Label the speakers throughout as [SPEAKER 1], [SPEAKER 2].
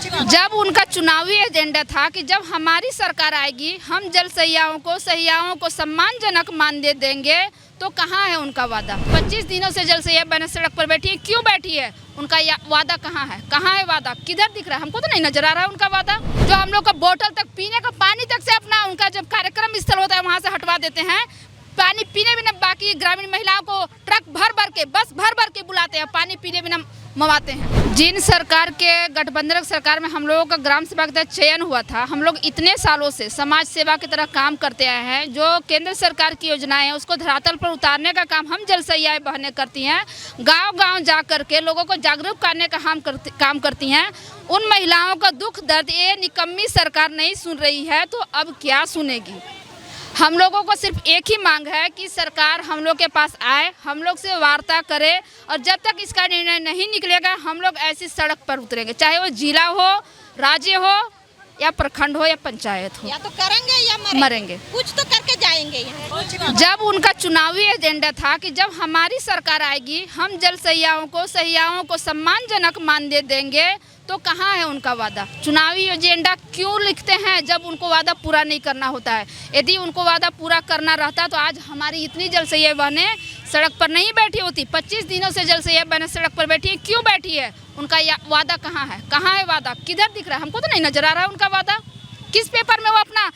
[SPEAKER 1] जब उनका चुनावी एजेंडा था कि जब हमारी सरकार आएगी हम जल सहियाओं को सम्मानजनक मानदेय देंगे, तो कहाँ है उनका वादा? 25 दिनों से जल सहिया बहनें सड़क पर बैठी है, क्यों बैठी है? उनका वादा कहाँ है? कहाँ है वादा? किधर दिख रहा है? हमको तो नहीं नजर आ रहा है उनका वादा। जो हम लोग का बोतल तक, पीने का पानी तक से अपना उनका जब कार्यक्रम स्थल होता है वहाँ से हटवा देते हैं। पानी पीने बिना बाकी ग्रामीण महिलाओं को ट्रक भर भर के, बस भर भर के बुलाते हैं, पानी पीने बिना मवाते हैं। जिन सरकार के गठबंधन सरकार में हम लोगों का ग्राम सेवा का चयन हुआ था, हम लोग इतने सालों से समाज सेवा की तरह काम करते आए हैं। जो केंद्र सरकार की योजनाएं हैं उसको धरातल पर उतारने का काम हम जल सहिया बहनें करती हैं। गांव-गांव जा करके लोगों को जागरूक करने का काम करती हैं। उन महिलाओं का दुख दर्द ये निकम्मी सरकार नहीं सुन रही है, तो अब क्या सुनेगी? हम लोगों को सिर्फ एक ही मांग है कि सरकार हम लोग के पास आए, हम लोग से वार्ता करे, और जब तक इसका निर्णय नहीं निकलेगा हम लोग ऐसी सड़क पर उतरेंगे, चाहे वो जिला हो, राज्य हो, या प्रखंड हो, या पंचायत हो।
[SPEAKER 2] या तो करेंगे या मरेंगे। कुछ तो करके जाएंगे यहाँ।
[SPEAKER 1] जब उनका चुनावी एजेंडा था कि जब हमारी सरकार आएगी हम जल सहियाओं को सम्मानजनक मानदेय देंगे, तो कहाँ है उनका वादा? चुनावी एजेंडा क्यों लिखते हैं जब उनको वादा पूरा नहीं करना होता है? यदि उनको वादा पूरा करना रहता तो आज हमारी इतनी जल सहिया बहनें सड़क पर नहीं बैठी होती। 25 दिनों से जल सहिया बहनें सड़क पर बैठी है, क्यों बैठी है? उनका वादा कहाँ है? कहाँ है वादा? किधर दिख रहा है? हमको तो नहीं नजर आ रहा है उनका वादा। किस पेपर में वो अपना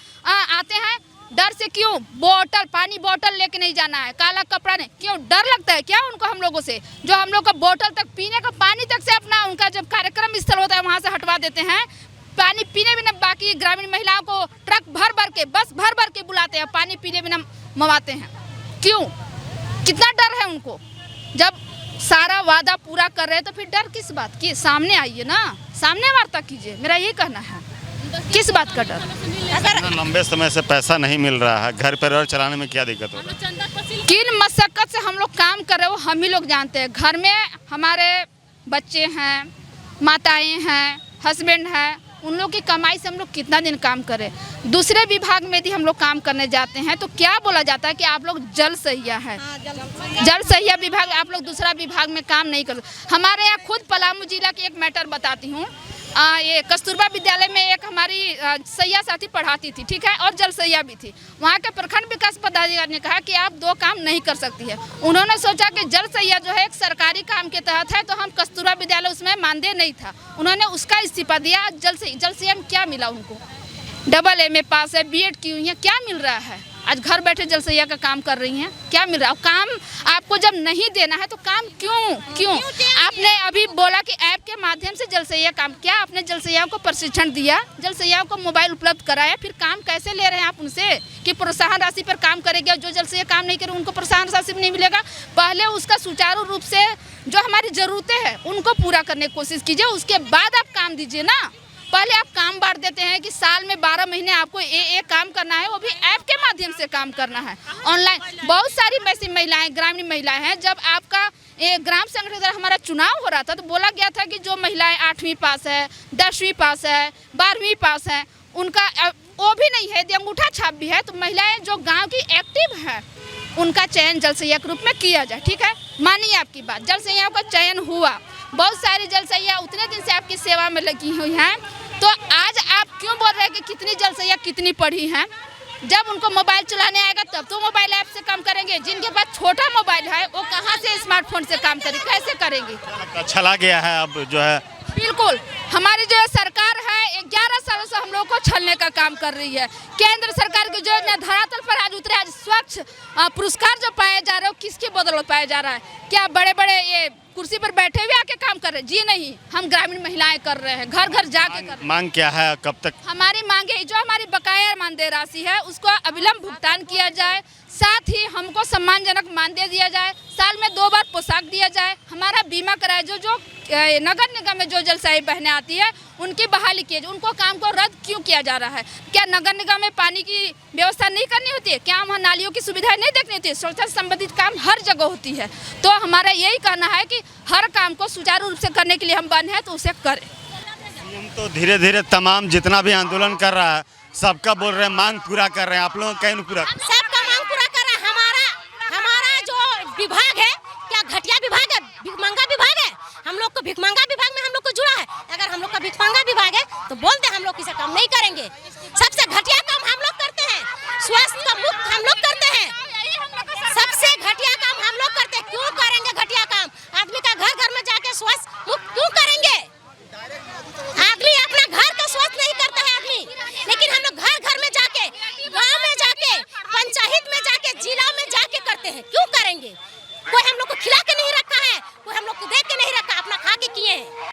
[SPEAKER 1] आते हैं? डर से क्यों? बोतल, पानी बोतल लेके नहीं जाना है, काला कपड़ा नहीं, क्यों? डर लगता है क्या उनको हम लोगों से? जो हम लोग का बोतल तक, पीने का पानी तक से अपना उनका जब कार्यक्रम स्थल होता है वहाँ से हटवा देते हैं। पानी पीने बिना बाकी ग्रामीण महिलाओं को ट्रक भर भर के, बस भर भर के बुलाते हैं, पानी पीने बिना मवाते हैं। क्यों? कितना डर है उनको? जब सारा वादा पूरा कर रहे हैं तो फिर डर किस बात की? सामने आइए ना, सामने वार्ता कीजिए, मेरा यही कहना है। किस बात का डर?
[SPEAKER 3] अगर लंबे समय से पैसा नहीं मिल रहा है, घर परिवार चलाने में क्या दिक्कत हो रहा है?
[SPEAKER 1] किन मशक्कत से हम लोग काम कर रहे हो हम ही लोग जानते हैं। घर में हमारे बच्चे हैं, माताएं हैं, हस्बैंड हैं, उन लोग की कमाई से हम लोग कितना दिन काम करें। दूसरे विभाग में भी हम लोग काम करने जाते हैं तो क्या बोला जाता है कि आप लोग जल सहिया है, जल सहिया विभाग, आप लोग दूसरा विभाग में काम नहीं कर। हमारे यहाँ खुद पलामू जिला की एक मैटर बताती हूँ। ये कस्तूरबा विद्यालय में एक हमारी सैया साथी पढ़ाती थी, ठीक है, और जल सैया भी थी। वहाँ के प्रखंड विकास पदाधिकारी ने कहा कि आप दो काम नहीं कर सकती है। उन्होंने सोचा कि जल सैया जो है एक सरकारी काम के तहत है, तो हम कस्तूरबा विद्यालय उसमें मानदेय नहीं था, उन्होंने उसका इस्तीफा दिया। जल सैया में क्या मिला उनको? AA पास है, BEd की हुई है, क्या मिल रहा है? आज घर बैठे जल सहिया का काम कर रही हैं, क्या मिल रहा है? काम आपको जब नहीं देना है तो काम क्यों? आपने अभी बोला कि ऐप के माध्यम से जल सहिया काम, क्या आपने जल सहियाओं को प्रशिक्षण दिया? जल सहियाओं को मोबाइल उपलब्ध कराया? फिर काम कैसे ले रहे हैं आप उनसे कि प्रोत्साहन राशि पर काम करेगा? जो जल सहिया काम नहीं करे उनको प्रोत्साहन राशि नहीं मिलेगा। पहले उसका सुचारू रूप से जो हमारी ज़रूरतें हैं उनको पूरा करने की कोशिश कीजिए, उसके बाद आप काम दीजिए ना। पहले आप काम बांट देते हैं कि साल में 12 महीने आपको एक काम करना है, वो भी ऐप के माध्यम से काम करना है, ऑनलाइन। बहुत सारी ऐसी महिलाएं, ग्रामीण महिलाएं हैं, जब आपका ग्राम संगठन द्वारा हमारा चुनाव हो रहा था तो बोला गया था कि जो महिलाएं 8वीं पास है, 10वीं पास है, 12वीं पास है, उनका वो भी नहीं है, यदि अंगूठा छाप भी है, तो महिलाएं जो गाँव की एक्टिव है उनका चयन जल सहिया के रूप में किया जाए, ठीक है। मानिए आपकी बात, जल सहिया का चयन हुआ, बहुत सारी जल सहिया उतने दिन से आपकी सेवा में लगी हुई हैं, तो आज आप क्यों बोल रहे हैं कि कितनी जल सहिया कितनी पढ़ी हैं? जब उनको मोबाइल चलाने आएगा तब तो मोबाइल ऐप से काम करेंगे। जिनके पास छोटा मोबाइल है वो कहाँ से स्मार्टफोन से काम करेंगे, कैसे करेंगे?
[SPEAKER 3] चला गया है अब जो है।
[SPEAKER 1] बिल्कुल, हमारी जो सरकार है 11 सालों से हम लोग को छलने का काम कर रही है। केंद्र सरकार की जो धरातल पर आज उतरे, आज स्वच्छ पुरस्कार जो पाए जा रहे हो, किसकी बदौलत पाया जा रहा है? क्या बड़े बड़े ये कुर्सी पर बैठे हुए आके काम कर रहे हैं? जी नहीं, हम ग्रामीण महिलाएं कर रहे हैं, घर घर जाके कर रहे हैं।
[SPEAKER 3] मांग क्या है, कब तक?
[SPEAKER 1] हमारी मांगे जो हमारी बकाया मानदेय राशि है उसको अविलंब भुगतान किया जाए, साथ ही हमको सम्मानजनक मानदेय दिया जाए, साल में 2 बार पोशाक दिया जाए, हमारा बीमा कराए। जो नगर निगम में जो जल सहिया बहनें आती है उनकी बहाली किए जाए। उनको काम को रद्द क्यों किया जा रहा है? क्या नगर निगम में पानी की व्यवस्था नहीं करनी होती है? क्या वहाँ नालियों की सुविधाएं नहीं देखनी होती है? स्वच्छता संबंधित काम हर जगह होती है। तो हमारा यही कहना है कि हर काम को सुचारू रूप से करने के लिए हम बंद हैं, तो उसे करें।
[SPEAKER 3] हम तो धीरे धीरे तमाम जितना भी आंदोलन कर रहा है सबका बोल रहे हैं मांग पूरा कर रहे हैं, आप लोग कहीं पूरा?
[SPEAKER 2] सबका मांग पूरा कर रहा है। हमारा जो विभाग है क्या घटिया विभाग है? भिखमंगा विभाग है। हम लोग को भिखमंगा विभाग में हम लोग को जुड़ा है। अगर हम लोग का भिखमंगा विभाग है तो बोलते हम लोग किसी काम नहीं करेंगे। सबसे घटिया काम हम लोग करते हैं, स्वास्थ्य का मुक्त हम लोग करते हैं, सबसे घटिया काम हम लोग करते हैं। क्यों करेंगे घटिया काम? आदमी का घर घर में जाके स्वास्थ्य मुक्त क्यों करेंगे? आदमी अपना घर का स्वास्थ्य नहीं करता है आदमी, लेकिन हम लोग घर घर में जाके, गांव में जाके, पंचायत में जाके, जिला में जाके करते हैं। क्यों करेंगे? कोई हम लोग को खिला के नहीं रखा